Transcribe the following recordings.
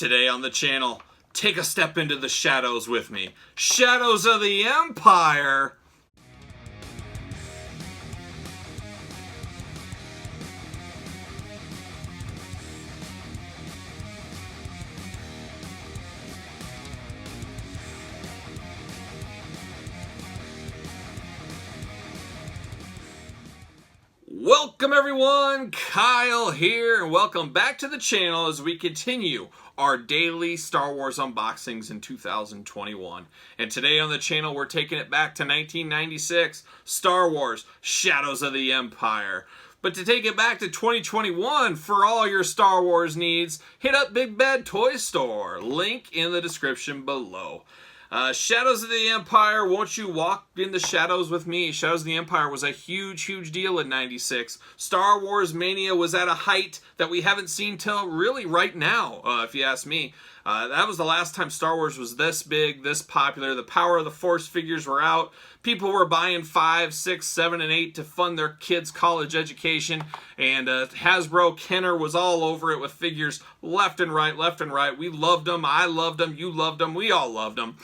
Today on the channel, take a step into the shadows with me. Shadows of the Empire! Welcome everyone, Kyle here, and welcome back to the channel as we continue our daily Star Wars unboxings in 2021. And today on the channel we're taking it back to 1996, Star Wars Shadows of the Empire. But to take it back to 2021 for all your Star Wars needs, hit up Big Bad Toy Store, link in the description below. Shadows of the Empire, won't you walk in the shadows with me? Shadows of the Empire was a huge deal in 96. Star Wars mania was at a height that we haven't seen till really right now, if you ask me. That was the last time Star Wars was this big, this popular. The Power of the Force figures were out. People were buying 5, 6, 7, and 8 to fund their kids' college education. And Hasbro, Kenner was all over it with figures left and right, left and right. We loved them. I loved them. You loved them. We all loved them.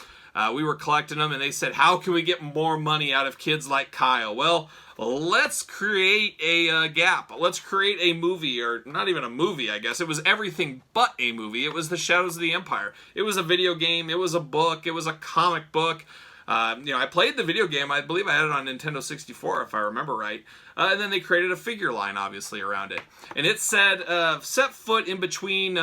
We were collecting them, and they said, how can we get more money out of kids like Kyle? Well, let's create a gap. Let's create a movie, or not even a movie, I guess. It was everything but a movie. It was the Shadows of the Empire. It was a video game. It was a book. It was a comic book. I played the video game. I believe I had it on Nintendo 64, if I remember right. And then they created a figure line, obviously, around it. And it said, set foot in between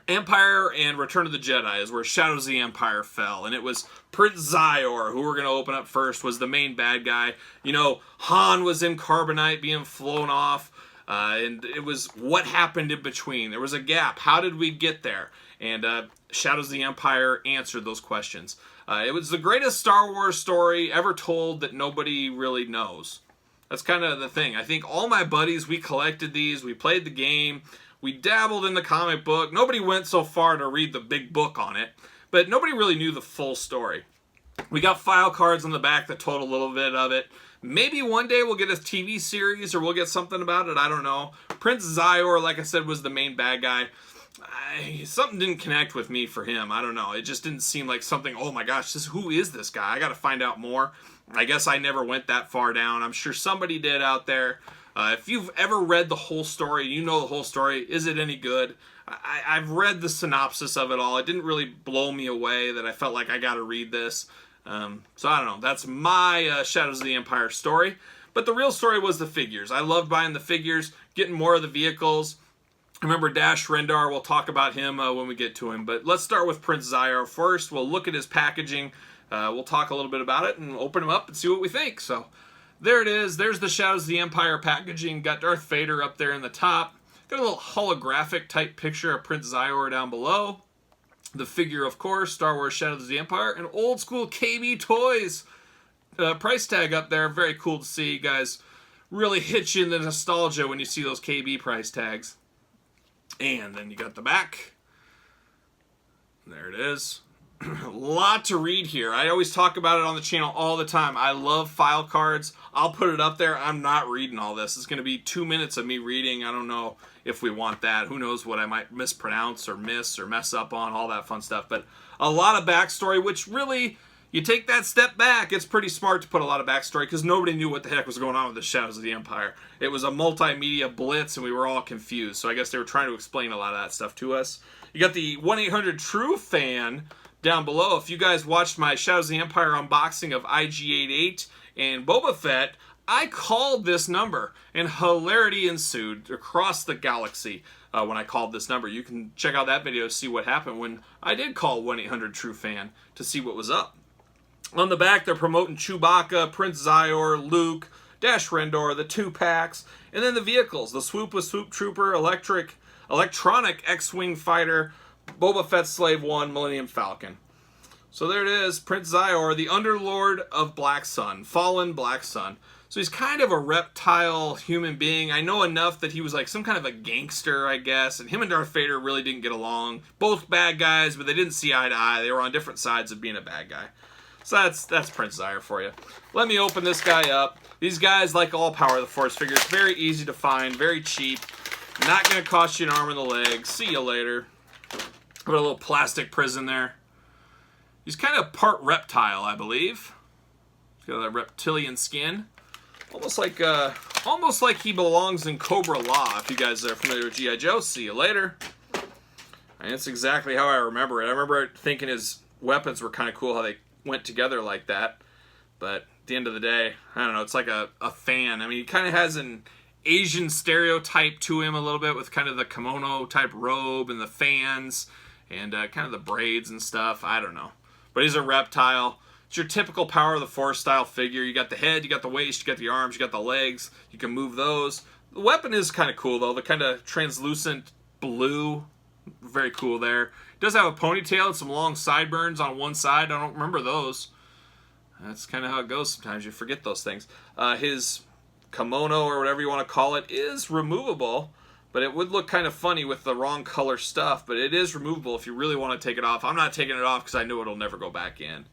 Empire and Return of the Jedi is where Shadows of the Empire fell. And it was Prince Xizor, who we're going to open up first, was the main bad guy. You know, Han was in carbonite being flown off. And it was what happened in between. There was a gap. How did we get there? And Shadows of the Empire answered those questions. It was the greatest Star Wars story ever told that nobody really knows. That's kind of the thing. I think all my buddies, we collected these. We played the game. We dabbled in the comic book. Nobody went so far to read the big book on it, but nobody really knew the full story. We got file cards on the back that told a little bit of it. Maybe one day we'll get a TV series or we'll get something about it. I don't know. Prince Xizor, like I said, was the main bad guy. Something didn't connect with me for him. I don't know. It just didn't seem like something, oh my gosh, who is this guy? I got to find out more. I guess I never went that far down. I'm sure somebody did out there. If you've ever read the whole story, you know the whole story. Is it any good? I've read the synopsis of it all. It didn't really blow me away that I felt like I got to read this. So I don't know. That's my Shadows of the Empire story. But the real story was the figures. I loved buying the figures, getting more of the vehicles. I remember Rendar. We'll talk about him when we get to him. But let's start with Prince Xizor first. We'll look at his packaging. We'll talk a little bit about it and open him up and see what we think. So there it is. There's the Shadows of the Empire packaging. Got Darth Vader up there in the top. Got a little holographic type picture of Prince Xizor down below. The figure, of course, Star Wars Shadows of the Empire. And old school KB Toys. Price tag up there. Very cool to see. You guys really hit you in the nostalgia when you see those KB price tags. And then you got the back. There it is. A lot to read here. I always talk about it on the channel all the time. I love file cards. I'll put it up there. I'm not reading all this. It's going to be 2 minutes of me reading. I don't know if we want that. Who knows what I might mispronounce or miss or mess up on, all that fun stuff. But a lot of backstory, which really, you take that step back, it's pretty smart to put a lot of backstory because nobody knew what the heck was going on with the Shadows of the Empire. It was a multimedia blitz and we were all confused. So I guess they were trying to explain a lot of that stuff to us. You got the 1-800-TRUE-FAN down below. If you guys watched my Shadows of the Empire unboxing of IG-88 and Boba Fett, I called this number, and hilarity ensued across the galaxy when I called this number. You can check out that video to see what happened when I did call 1-800-TRUE-FAN to see what was up. On the back, they're promoting Chewbacca, Prince Xizor, Luke, Dash Rendar, the 2-packs, and then the vehicles. The Swoop with Swoop Trooper, electronic X-Wing Fighter, Boba Fett Slave 1, Millennium Falcon. So there it is, Prince Xizor, the Underlord of Black Sun, fallen Black Sun. So he's kind of a reptile human being. I know enough that he was like some kind of a gangster, I guess, and him and Darth Vader really didn't get along. Both bad guys, but they didn't see eye to eye. They were on different sides of being a bad guy. So that's Prince Xizor for you. Let me open this guy up. These guys, like all Power of the Force figures, very easy to find, very cheap. Not going to cost you an arm and a leg. See you later. Got a little plastic prison there. He's kind of part reptile, I believe. He's got that reptilian skin. Almost like he belongs in Cobra Law, if you guys are familiar with G.I. Joe. See you later. And that's exactly how I remember it. I remember thinking his weapons were kind of cool, how they went together like that. But at the end of the day, I don't know, it's like a fan. I mean, he kind of has an Asian stereotype to him a little bit, with kind of the kimono type robe and the fans and kind of the braids and stuff. I don't know. But he's a reptile. It's your typical Power of the Force style figure. You got the head, you got the waist, you got the arms, you got the legs. You can move those. The weapon is kind of cool, though. The kind of translucent blue. Very cool there. It does have a ponytail and some long sideburns on one side. I don't remember those. That's kind of how it goes sometimes. You forget those things. His kimono, or whatever you want to call it, is removable. But it would look kind of funny with the wrong color stuff. But it is removable if you really want to take it off. I'm not taking it off because I know it'll never go back in.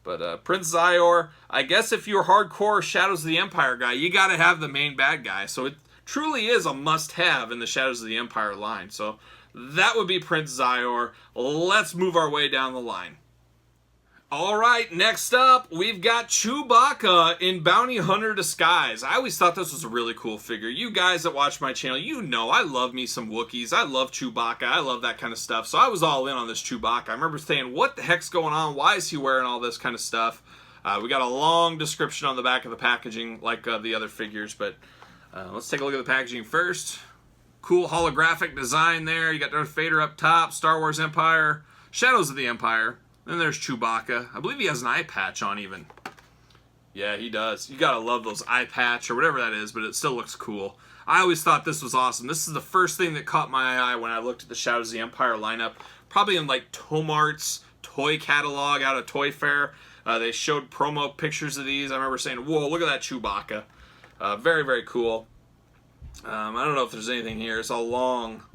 But Prince Xizor, I guess if you're hardcore Shadows of the Empire guy, you got to have the main bad guy. So it truly is a must-have in the Shadows of the Empire line. So that would be Prince Xizor. Let's move our way down the line. Alright, next up, we've got Chewbacca in Bounty Hunter disguise. I always thought this was a really cool figure. You guys that watch my channel, you know I love me some Wookiees. I love Chewbacca. I love that kind of stuff. So I was all in on this Chewbacca. I remember saying, what the heck's going on? Why is he wearing all this kind of stuff? We got a long description on the back of the packaging, like the other figures, but let's take a look at the packaging first. Cool holographic design there. You got Darth Vader up top, Star Wars Empire, Shadows of the Empire. Then there's Chewbacca. I believe he has an eye patch on even. Yeah, he does. You gotta love those eye patch or whatever that is, but it still looks cool. I always thought this was awesome. This is the first thing that caught my eye when I looked at the Shadows of the Empire lineup. Probably in like Tomart's toy catalog out of Toy Fair. They showed promo pictures of these. I remember saying, whoa, look at that Chewbacca. Very, very cool. I don't know if there's anything here. It's all long.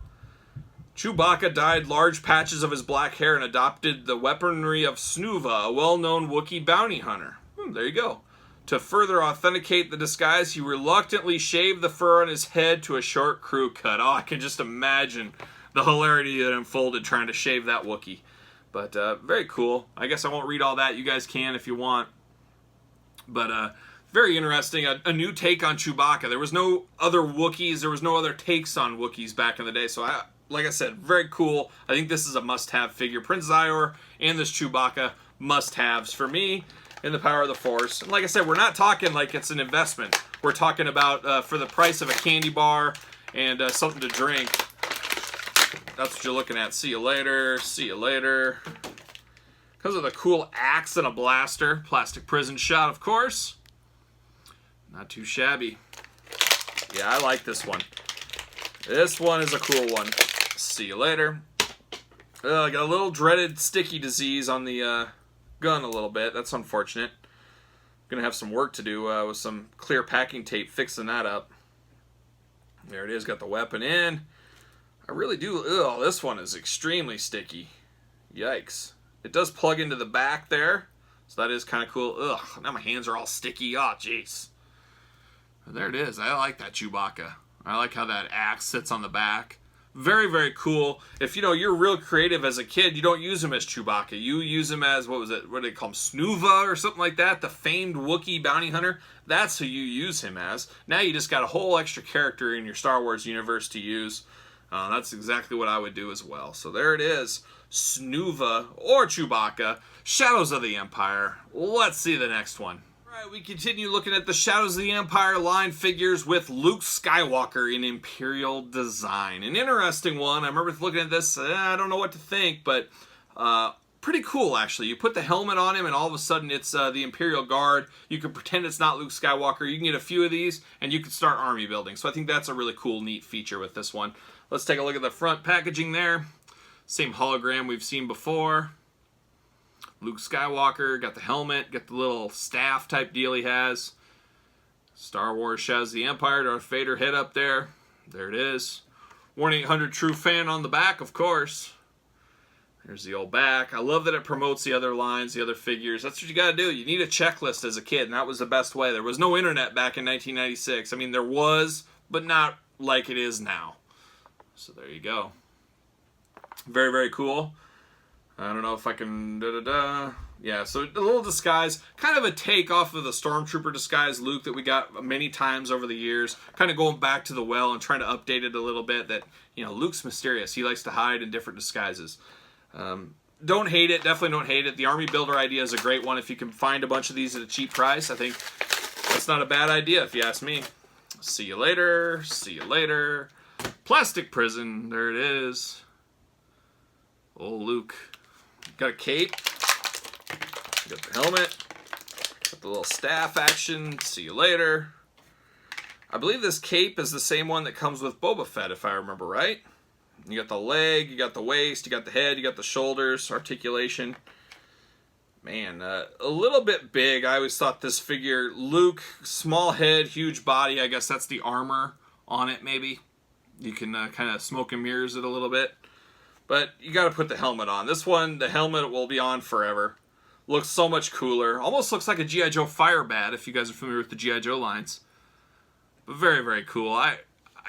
Chewbacca dyed large patches of his black hair and adopted the weaponry of Snuva, a well-known Wookiee bounty hunter. There you go. To further authenticate the disguise, he reluctantly shaved the fur on his head to a short crew cut. Oh, I can just imagine the hilarity that unfolded trying to shave that Wookiee. But very cool. I guess I won't read all that. You guys can if you want. But very interesting. A new take on Chewbacca. There was no other Wookiees. There was no other takes on Wookiees back in the day. So like I said, very cool. I think this is a must-have figure. Prince Xizor and this Chewbacca, must-haves for me in the Power of the Force. And like I said, we're not talking like it's an investment. We're talking about for the price of a candy bar and something to drink. That's what you're looking at. See you later. See you later. Because of the cool axe and a blaster. Plastic prison shot, of course. Not too shabby. Yeah, I like this one. This one is a cool one. See you later. I got a little dreaded sticky disease on the gun a little bit. That's unfortunate. Gonna have some work to do with some clear packing tape fixing that up. There it is. Got the weapon in. I really do. Ugh, this one is extremely sticky. Yikes. It does plug into the back there, so that is kind of cool. Ugh, now my hands are all sticky. Oh, jeez. There it is. I like that Chewbacca. I like how that axe sits on the back. Very, very cool. If, you're real creative as a kid, you don't use him as Chewbacca. You use him as, what do they call him, Snuva or something like that? The famed Wookiee bounty hunter. That's who you use him as. Now you just got a whole extra character in your Star Wars universe to use. That's exactly what I would do as well. So there it is. Snuva or Chewbacca. Shadows of the Empire. Let's see the next one. Alright, we continue looking at the Shadows of the Empire line figures with Luke Skywalker in Imperial design. An interesting one. I remember looking at this, I don't know what to think, but pretty cool actually. You put the helmet on him and all of a sudden it's the Imperial Guard. You can pretend it's not Luke Skywalker. You can get a few of these and you can start army building. So I think that's a really cool, neat feature with this one. Let's take a look at the front packaging there. Same hologram we've seen before. Luke Skywalker, got the helmet, got the little staff type deal he has. Star Wars Shadows of the Empire, Darth Vader head up there. There it is. 1-800 True Fan on the back, of course. There's the old back. I love that it promotes the other lines, the other figures. That's what you got to do. You need a checklist as a kid, and that was the best way. There was no internet back in 1996. I mean, there was, but not like it is now. So there you go. Very, very cool. I don't know if I can... Yeah, so a little disguise. Kind of a take off of the Stormtrooper disguise Luke that we got many times over the years. Kind of going back to the well and trying to update it a little bit. That, you know, Luke's mysterious. He likes to hide in different disguises. Don't hate it. Definitely don't hate it. The Army Builder idea is a great one. If you can find a bunch of these at a cheap price, I think that's not a bad idea if you ask me. See you later. See you later. Plastic Prison. There it is. Old Luke. Got a cape. Got the helmet. Got the little staff action. See you later. I believe this cape is the same one that comes with Boba Fett, if I remember right. You got the leg, you got the waist, you got the head, you got the shoulders, articulation. Man, a little bit big. I always thought this figure, Luke, small head, huge body. I guess that's the armor on it, maybe. You can kind of smoke and mirrors it a little bit. But you got to put the helmet on. This one, the helmet will be on forever. Looks so much cooler. Almost looks like a G.I. Joe Fire Bat, if you guys are familiar with the G.I. Joe lines. But very, very cool. I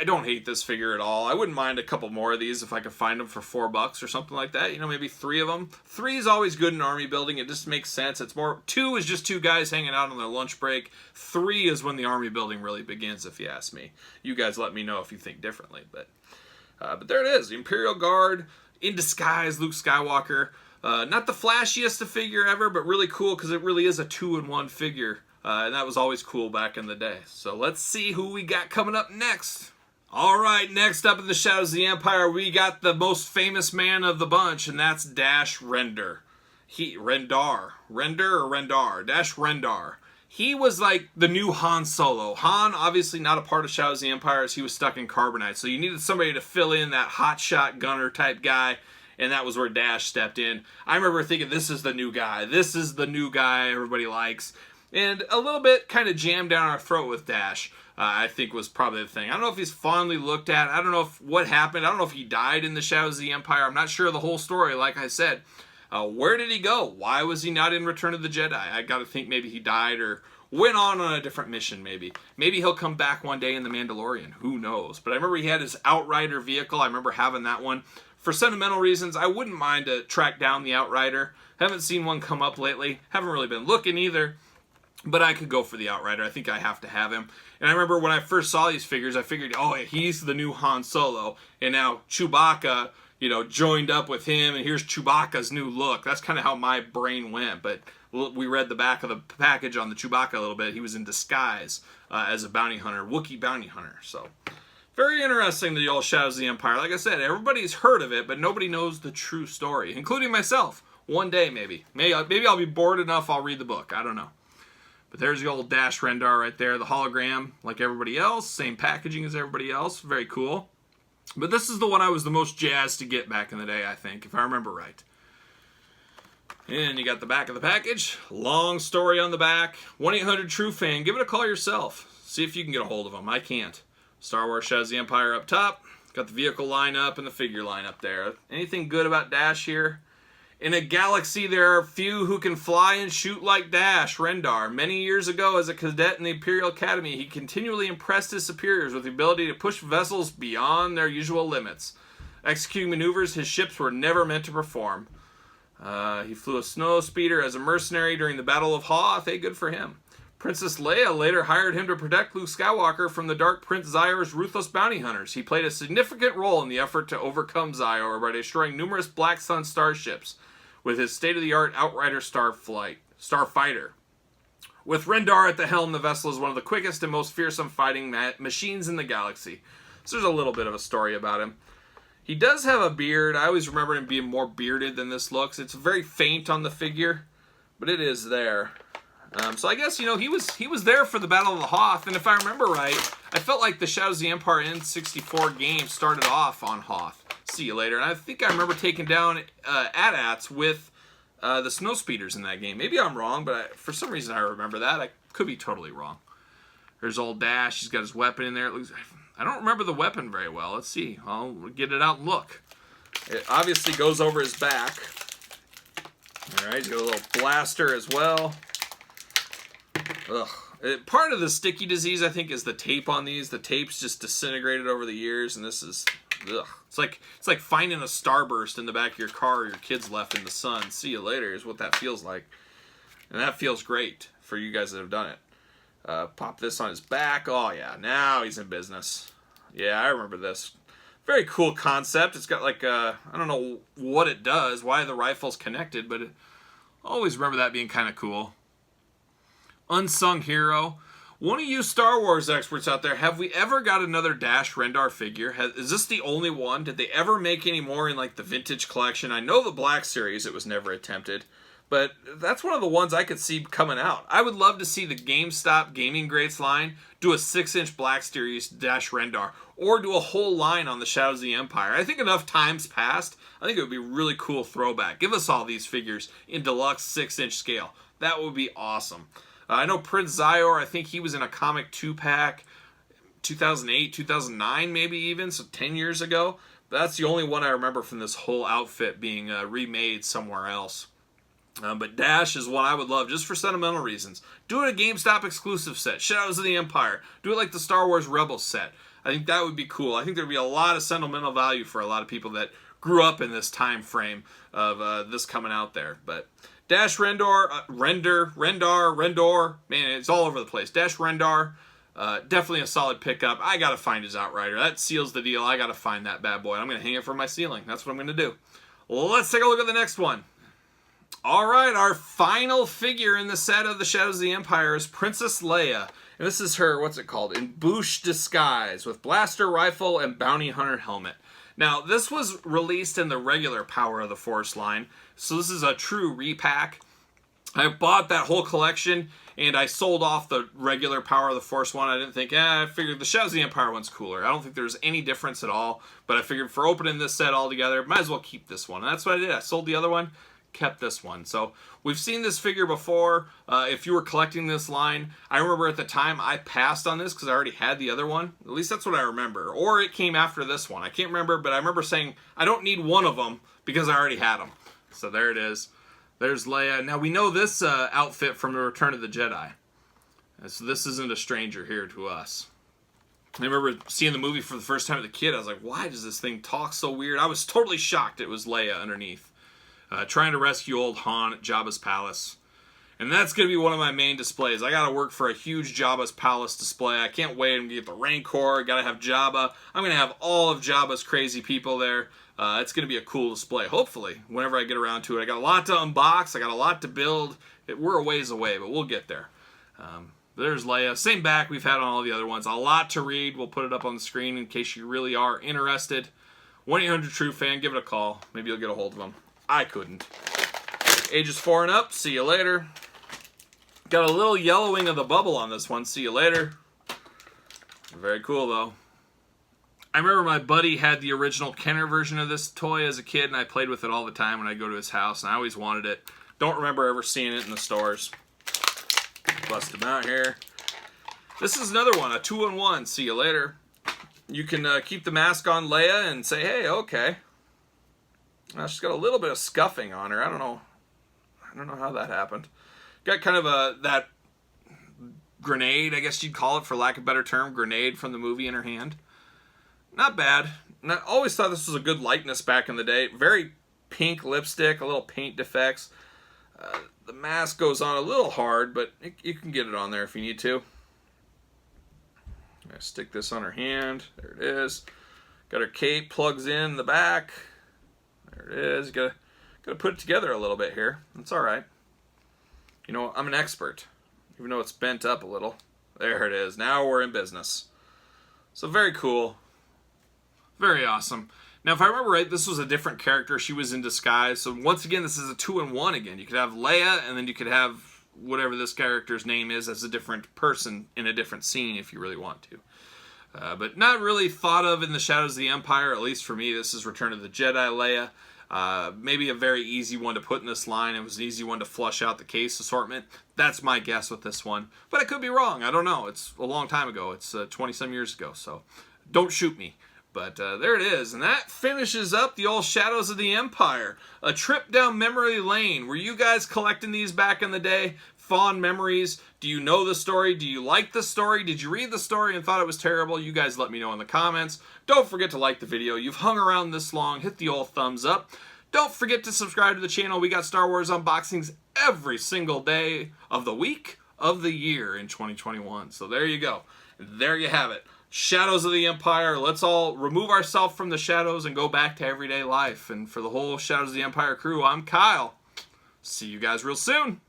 don't hate this figure at all. I wouldn't mind a couple more of these if I could find them for $4 or something like that. You know, maybe 3 of them. 3 is always good in army building. It just makes sense. It's more... 2 is just 2 guys hanging out on their lunch break. 3 is when the army building really begins, if you ask me. You guys let me know if you think differently. But there it is. The Imperial Guard... in disguise, Luke Skywalker. Not the flashiest figure ever, but really cool because it really is a 2-in-1 figure. And that was always cool back in the day. So let's see who we got coming up next. Alright, next up in the Shadows of the Empire, we got the most famous man of the bunch, and that's Dash Rendar. Rendar. Dash Rendar. He was like the new Han Solo. Han, obviously not a part of Shadows of the Empire as he was stuck in Carbonite. So you needed somebody to fill in that hotshot gunner type guy, and that was where Dash stepped in. I remember thinking, this is the new guy. This is the new guy everybody likes. And a little bit kind of jammed down our throat with Dash, I think was probably the thing. I don't know if he's fondly looked at. I don't know what happened. I don't know if he died in the Shadows of the Empire. I'm not sure of the whole story, like I said. Where did he go? Why was he not in Return of the Jedi? I gotta think maybe he died or went on a different mission, maybe. Maybe he'll come back one day in The Mandalorian. Who knows? But I remember he had his Outrider vehicle. I remember having that one. For sentimental reasons, I wouldn't mind to track down the Outrider. Haven't seen one come up lately. Haven't really been looking either. But I could go for the Outrider. I think I have to have him. And I remember when I first saw these figures, I figured, oh, he's the new Han Solo. And now Chewbacca... you know, joined up with him, and here's Chewbacca's new look. That's kind of how my brain went, but we read the back of the package on the Chewbacca a little bit. He was in disguise as a bounty hunter, Wookiee bounty hunter. So, very interesting, the old Shadows of the Empire. Like I said, everybody's heard of it, but nobody knows the true story, including myself. One day, maybe. Maybe I'll be bored enough, I'll read the book. I don't know. But there's the old Dash Rendar right there, the hologram, like everybody else. Same packaging as everybody else. Very cool. But this is the one I was the most jazzed to get back in the day, I think, if I remember right. And you got the back of the package. Long story on the back. 1-800-TRUE-FAN. Give it a call yourself. See if you can get a hold of them. I can't. Star Wars Shadows of the Empire up top. Got the vehicle line up and the figure line up there. Anything good about Dash here? In a galaxy, there are few who can fly and shoot like Dash Rendar. Many years ago, as a cadet in the Imperial Academy, he continually impressed his superiors with the ability to push vessels beyond their usual limits. Executing maneuvers his ships were never meant to perform. He flew a snow speeder as a mercenary during the Battle of Hoth. Hey, good for him. Princess Leia later hired him to protect Luke Skywalker from the Dark Prince Xizor's ruthless bounty hunters. He played a significant role in the effort to overcome Xizor by destroying numerous Black Sun starships with his state-of-the-art Outrider starfighter. With Rendar at the helm, the vessel is one of the quickest and most fearsome fighting machines in the galaxy. So there's a little bit of a story about him. He does have a beard. I always remember him being more bearded than this looks. It's very faint on the figure, but it is there. So I guess, you know, he was there for the Battle of the Hoth, and if I remember right, I felt like the Shadows of the Empire N64 game started off on Hoth. See you later. And I think I remember taking down AT-ATs with the snow speeders in that game. Maybe I'm wrong, but for some reason I remember that. I could be totally wrong. There's old Dash. He's got his weapon in there. It looks, I don't remember the weapon very well. Let's see. I'll get it out and look. It obviously goes over his back. All right, he's got a little blaster as well. Ugh. Part of the sticky disease, I think, is the tape on these. The tape's just disintegrated over the years, and this is Ugh. It's like finding a starburst in the back of your car your kids left in the sun. See you later is what that feels like. And that feels great for you guys that have done it. Pop this on his back. Oh yeah, now he's in business. Yeah, I remember this. Very cool concept. It's got like I don't know what it does, why the rifle's connected, but I always remember that being kind of cool. Unsung hero. One of you Star Wars experts out there, have we ever got another Dash Rendar figure? Is this the only one? Did they ever make any more in like the vintage collection? I know the Black Series, it was never attempted, but that's one of the ones I could see coming out. I would love to see the GameStop Gaming Greats line do a 6-inch Black Series Dash Rendar, or do a whole line on the Shadows of the Empire. I think enough times passed, I think it would be a really cool throwback. Give us all these figures in deluxe 6-inch scale. That would be awesome. I know Prince Xizor, I think he was in a comic 2-pack 2008, 2009 maybe even, so 10 years ago. But that's the only one I remember from this whole outfit being remade somewhere else. But Dash is one I would love just for sentimental reasons. Do it a GameStop exclusive set, Shadows of the Empire. Do it like the Star Wars Rebels set. I think that would be cool. I think there would be a lot of sentimental value for a lot of people that grew up in this time frame of this coming out there. But Dash Rendar, Rendor, man, it's all over the place. Dash Rendar, definitely a solid pickup. I gotta find his Outrider. That seals the deal. I gotta find that bad boy. I'm gonna hang it from my ceiling. That's what I'm gonna do. Well, let's take a look at the next one. All right, our final figure in the set of the Shadows of the Empire is Princess Leia. And this is her, what's it called? In Bouche disguise with blaster rifle and bounty hunter helmet. Now, this was released in the regular Power of the Force line, so this is a true repack. I bought that whole collection, and I sold off the regular Power of the Force one. I didn't think, I figured the Shadows of the Empire one's cooler. I don't think there's any difference at all, but I figured for opening this set all together, might as well keep this one. And that's what I did. I sold the other one, kept this one. So we've seen this figure before. If you were collecting this line, I remember at the time I passed on this because I already had the other one. At least that's what I remember. Or it came after this one. I can't remember, but I remember saying I don't need one of them because I already had them. So there it is. There's Leia. Now we know this outfit from the Return of the Jedi. So this isn't a stranger here to us. I remember seeing the movie for the first time as a kid. I was like, why does this thing talk so weird? I was totally shocked it was Leia underneath. Trying to rescue old Han at Jabba's palace. And that's going to be one of my main displays. I got to work for a huge Jabba's palace display. I can't wait. I'm going to get the Rancor. Got to have Jabba. I'm going to have all of Jabba's crazy people there. It's going to be a cool display, hopefully, whenever I get around to it. I got a lot to unbox. I got a lot to build. We're a ways away, but we'll get there. There's Leia. Same back we've had on all the other ones. A lot to read. We'll put it up on the screen in case you really are interested. 1-800-TRUE-FAN. Give it a call. Maybe you'll get a hold of them. I couldn't. Ages 4 and up. See you later. Got a little yellowing of the bubble on this one. See you later. Very cool, though. I remember my buddy had the original Kenner version of this toy as a kid, and I played with it all the time when I go to his house, and I always wanted it. Don't remember ever seeing it in the stores. Bust him out here. This is another one, a 2-in-1. See you later. You can keep the mask on Leia and say, hey, okay. She's got a little bit of scuffing on her. I don't know how that happened. Got kind of that grenade, I guess you'd call it, for lack of a better term, grenade from the movie in her hand. Not bad. And I always thought this was a good likeness back in the day. Very pink lipstick, a little paint defects. The mask goes on a little hard, but you can get it on there if you need to. I stick this on her hand. There it is. Got her cape, plugs in the back. There it is. Gotta put it together a little bit here. That's all right. You know, I'm an expert, even though it's bent up a little. There it is. Now we're in business. So very cool. Very awesome. Now, if I remember right, this was a different character. She was in disguise. So once again, this is a 2-in-1 again. You could have Leia, and then you could have whatever this character's name is as a different person in a different scene if you really want to. But not really thought of in the Shadows of the Empire, at least for me. This is Return of the Jedi Leia. Maybe a very easy one to put in this line. It was an easy one to flush out the case assortment. That's my guess with this one. But I could be wrong. I don't know. It's a long time ago. It's 20-some years ago, so don't shoot me. But there it is. And that finishes up the old Shadows of the Empire. A trip down memory lane. Were you guys collecting these back in the day? fond memories? Do you know the story? Do you like the story? Did you read the story and thought it was terrible? You guys let me know in the comments. Don't forget to like the video. You've hung around this long. Hit the old thumbs up. Don't forget to subscribe to the channel. We got Star Wars unboxings every single day of the week, of the year in 2021. So there you go. There you have it. Shadows of the Empire. Let's all remove ourselves from the shadows and go back to everyday life. And for the whole Shadows of the Empire crew, I'm Kyle. See you guys real soon.